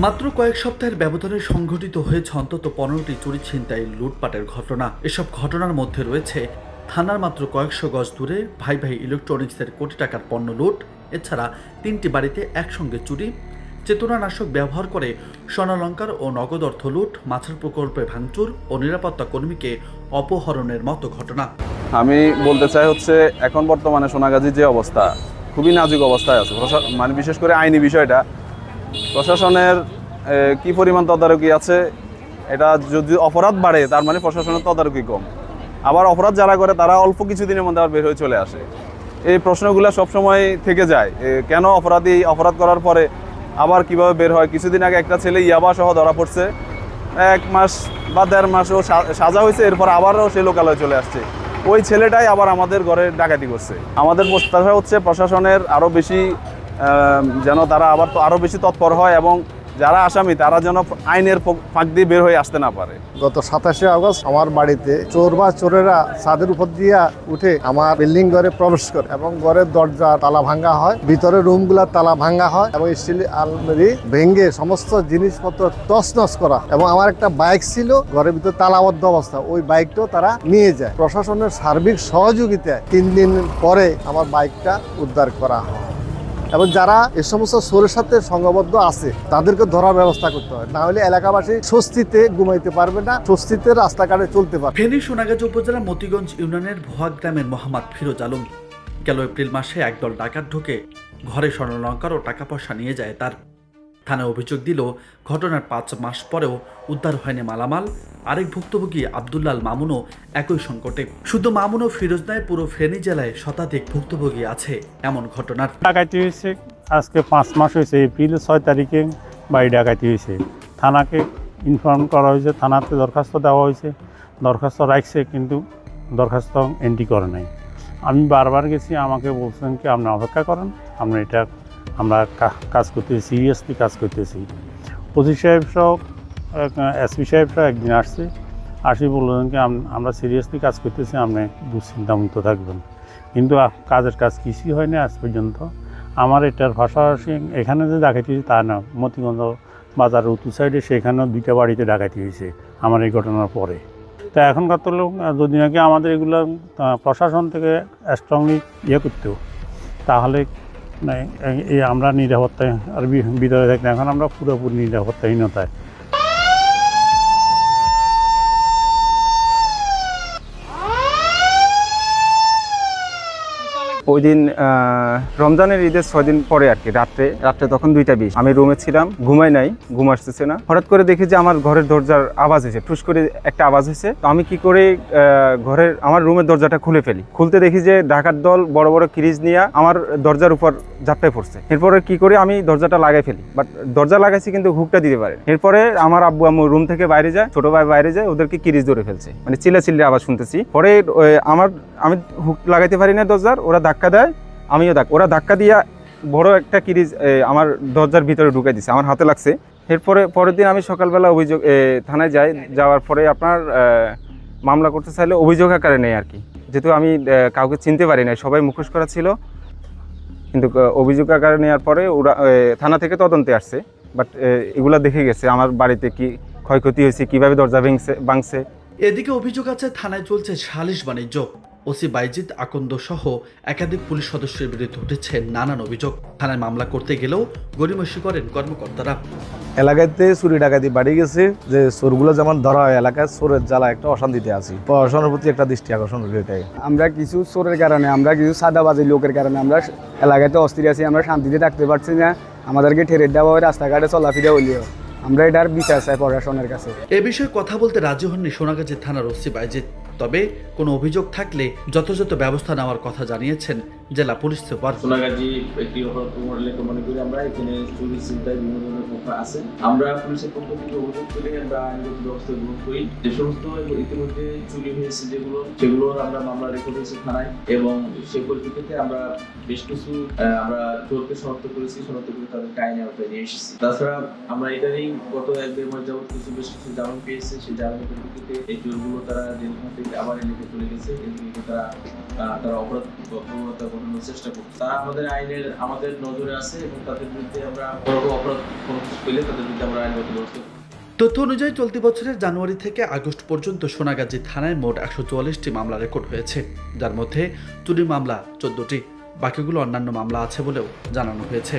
মাত্র কয়েক সপ্তাহের ব্যবধানে সংঘটিত হয়েছে অন্তত 15টি চুরি ছিনতাই লুটপাটের ঘটনা। এসব ঘটনার মধ্যে রয়েছে থানার মাত্র কয়েকশো গজ দূরে ভাই ভাই ইলেকট্রনিক্সের কোটি টাকার পণ্য লুট, এছাড়া 3টি বাড়িতে একসঙ্গে চুরি, চেতনানাশক ব্যবহার করে স্বর্ণালংকার ও নগদ অর্থ লুট, মাছের প্রকল্পে ভাঙচুর ও নিরাপত্তা কর্মীকে অপহরণের মতো ঘটনা। আমি বলতে চাই হচ্ছে এখন বর্তমানে সোনাগাজীর যে অবস্থা খুবই নাজুক অবস্থায় আছে, মানে বিশেষ করে আইনি বিষয়টা প্রশাসনের কি পরিমাণ তদারকি আছে, এটা যদি অপরাধ বাড়ে তার মানে প্রশাসনের তদারকি কম, আবার অপরাধ যারা করে তারা অল্প কিছুদিনের মধ্যে আবার বের হয়ে চলে আসে। এই প্রশ্নগুলো সবসময় থেকে যায়, কেন অপরাধী অপরাধ করার পরে আবার কিভাবে বের হয়। কিছুদিন আগে একটা ছেলে ইয়াবা সহ ধরা পড়ছে, 1 মাস বা 1.5 মাস ও সাজা হয়েছে, এরপর আবারও সে লোকালয়ে চলে আসছে। ওই ছেলেটাই আবার আমাদের ঘরে ডাকাতি করছে। আমাদের প্রত্যাশা হচ্ছে প্রশাসনের আরও বেশি যেন তারা আবার আরও বেশি তৎপর হয় এবং যারা আসামি তারা যেন আইনের ফাঁক দিয়ে বের হয়ে আসতে না পারে। গত 27শে আগস্ট আমার বাড়িতে চোরেরা ছাদের উপর দিয়ে উঠে আমার বিল্ডিং ঘরে প্রবেশ করে এবং ঘরের দরজা তালা ভাঙা হয়, ভিতরে রুমগুলোর তালা ভাঙা হয় এবং স্টিল আলমারি ভেঙে সমস্ত জিনিসপত্র তছনছ করা। এবং আমার একটা বাইক ছিল ঘরের ভিতরে তালাবদ্ধ অবস্থা, ওই বাইকটাও তারা নিয়ে যায়। প্রশাসনের সার্বিক সহযোগিতায় 3 দিন পরে আমার বাইকটা উদ্ধার করা হয় এবং যারা এই সমস্ত চোরের সাথে সংঘবদ্ধ আছে তাদেরকে ধরার ব্যবস্থা করতে হয়, না হলে এলাকাবাসী স্বস্তিতে ঘুমাইতে পারবে না, স্বস্তিতে রাস্তাঘাটে চলতে পারবে। ফেনী সোনাগাজী উপজেলার মতিগঞ্জ ইউনিয়নের ভোয়া গ্রামের মোহাম্মদ ফিরোজ আলম গেল এপ্রিল মাসে একদল ডাকাত ঢুকে ঘরে স্বর্ণালংকার ও টাকা পয়সা নিয়ে যায়। তার থানায় অভিযোগ দিল ঘটনার 5 মাস পরেও উদ্ধার হয়নি মালামাল। আরেক ভুক্তভোগী আব্দুল্লাল মামুনও একই সংকটে। শুধু মামুন ও ফিরোজ নয়, পুরো ফেনী জেলায় শতাধিক ভুক্তভোগী আছে এমন ঘটনার। ডাকাতি হয়েছে আজকে 5 মাস হয়েছে, এপ্রিল 6 তারিখে বাড়ি ডাকাতি হয়েছে। থানাকে ইনফর্ম করা হয়েছে, থানাতে দরখাস্ত দেওয়া হয়েছে, দরখাস্ত রাখছে কিন্তু দরখাস্ত এন্ট্রি করে নাই। আমি বারবার গেছি, আমাকে বলছেন কি আপনি অপেক্ষা করেন, আমরা কাজ করতেছি, সিরিয়াসলি কাজ করতেছি। ওসি সাহেব সহ এসপি সাহেবরা একদিন আসি বললেন কি আমরা সিরিয়াসলি কাজ করতেছি, আপনি দুশ্চিন্তামুক্ত থাকবেন। কিন্তু কাজের কাজ কিছুই হয়নি আজ পর্যন্ত। আমার এটার পাশাপাশি এখানে যে ডাকাতি হয়েছে তা না, মতিগঞ্জ বাজারের উত্তর সাইডে সেখানেও 2টা বাড়িতে ডাকাতি হয়েছে আমার এই ঘটনার পরে। তা এখনকার তো লোক যদি নাকি আমাদের এগুলো প্রশাসন থেকে স্ট্রংলি করতেও, তাহলে এই আমরা নিরাপত্তায় আর ভিতরে থাকি না। এখন আমরা পুরোপুরি নিরাপত্তাহীনতায়। ওই দিন রমজানের ঈদের 6 দিন পরে আর কি, রাত্রে তখন 2টা20 আমি রুমে ছিলাম, ঘুমাই নাই, ঘুম আসতেছে না। হঠাৎ করে দেখি যে আমার ঘরের দরজার আওয়াজ হয়েছে, ঠুস করে একটা আওয়াজ হয়েছে। তো আমি কি করে আমার রুমের দরজাটা খুলে ফেলি। খুলতে দেখি যে ডাকাত দল বড় বড় কিরিজ নিয়ে আমার দরজার উপর ঝাঁপটায় পড়ছে। এরপরে কি করে আমি দরজাটা লাগাই ফেলি, বাট দরজা লাগাইছি কিন্তু হুকটা দিতে পারে। এরপরে আমার আব্বু আম্মু রুম থেকে বাইরে যায়, ছোট ভাই বাইরে যায়, ওদেরকে কিরিজ ধরে ফেলছে, মানে চিল্লাচিল্লি আওয়াজ শুনতেছি। পরে আমি হুক লাগাইতে পারি না দরজার, ওরা ধাক্কা দেয়, ওরা ধাক্কা দিয়ে বড় একটা কিরিজ আমার দরজার ভিতরে ঢুকাই দিছে, আমার হাতে লাগছে। এরপরে পরের দিন আমি সকালবেলা অভিযোগ থানায় যাওয়ার পরে আপনার মামলা করতে চাইলে অভিযোগ আকারে নেই আর কি, যেহেতু আমি কাউকে চিনতে পারি না, সবাই মুখোশ করা ছিল। কিন্তু অভিযোগ আকারে নেওয়ার পরে ওরা থানা থেকে তদন্তে আসছে, বাট এগুলা দেখে গেছে আমার বাড়িতে কি ক্ষয়ক্ষতি হয়েছে, কিভাবে দরজা ভাঙছে। এদিকে অভিযোগ আছে থানায় চলছে সালিশ বাণিজ্য। ওসি বাইজিদ আকন্দ সহ একাধিক পুলিশ সদস্যের বিরুদ্ধে উঠেছে নানান অভিযোগ। থানায় মামলা করতে গেলেও গড়িমসি করেন কর্মকর্তারা। এলাকাতে চুরি ডাকাতি বাড়ি গেছে, যে চোরগুলো যেমন ধরা হয়, এলাকায় চোরের জ্বালা একটা অশান্তিতে আছি। প্রশাসনের প্রতি একটা দৃষ্টি আকর্ষণ করি এটাই। আমরা কিছু চোরের কারণে, আমরা কিছু সাদাবাজি লোকের কারণে আমরা এলাকাতে অস্থির আছি, আমরা শান্তিতে থাকতে পারছি না। আমাদেরকে ঠেরের দেওয়া হয়, রাস্তাঘাটে চলাফেরা হইলেও আমরা এটার বিচার চাই প্রশাসনের কাছে। এ বিষয়ে কথা বলতে রাজি হননি সোনাগাজী থানার ওসি বাইজিদ। তবে কোনো অভিযোগ থাকলে যথাযথ ব্যবস্থা নেওয়ার কথা জানিয়েছেন জেলা পুলিশ সুপার। সোনাগাজী একটি লেখা মনে করি আমরা এখানে চুরি ছিনতাই বিভিন্ন ধরনের কথা আছে। আমরা পুলিশের পক্ষ থেকে অভিযোগ পেলে আমরা আইনগত ব্যবস্থা গ্রহণ করি। যে সমস্ত ইতিমধ্যে চুরি হয়েছে সেগুলো আমরা মামলা রেকর্ড হয়েছে থানায়, এবং সেই পরিপ্রেক্ষিতে আমরা বেশ কিছু চোরকে শনাক্ত করে তাদেরকে আইনের আওতায় নিয়ে এসেছি। তাছাড়া আমরা ইদানিং গত 1-1.5 মাস যাবত বেশ কিছু জামিন পেয়েছে। সেই জামিনের পরিপ্রেক্ষিতে এই চোরগুলো তারা জেলখানা থেকে আবার এলাকায় চলে গেছে। তারা অপরাধ ঘটানোর চেষ্টা করব। তারা আমাদের নজরে আছে এবং তাদের বিরুদ্ধে আমরা বড় অপরাধ কোনো কিছু পেলে তাদের বিরুদ্ধে আমরা আইনগত ব্যবস্থা করব। তথ্য অনুযায়ী চলতি বছরের জানুয়ারি থেকে আগস্ট পর্যন্ত সোনাগাজী থানায় মোট 144টি মামলা রেকর্ড হয়েছে, যার মধ্যে চুরি মামলা 14টি, বাকিগুলো অন্যান্য মামলা আছে বলেও জানানো হয়েছে।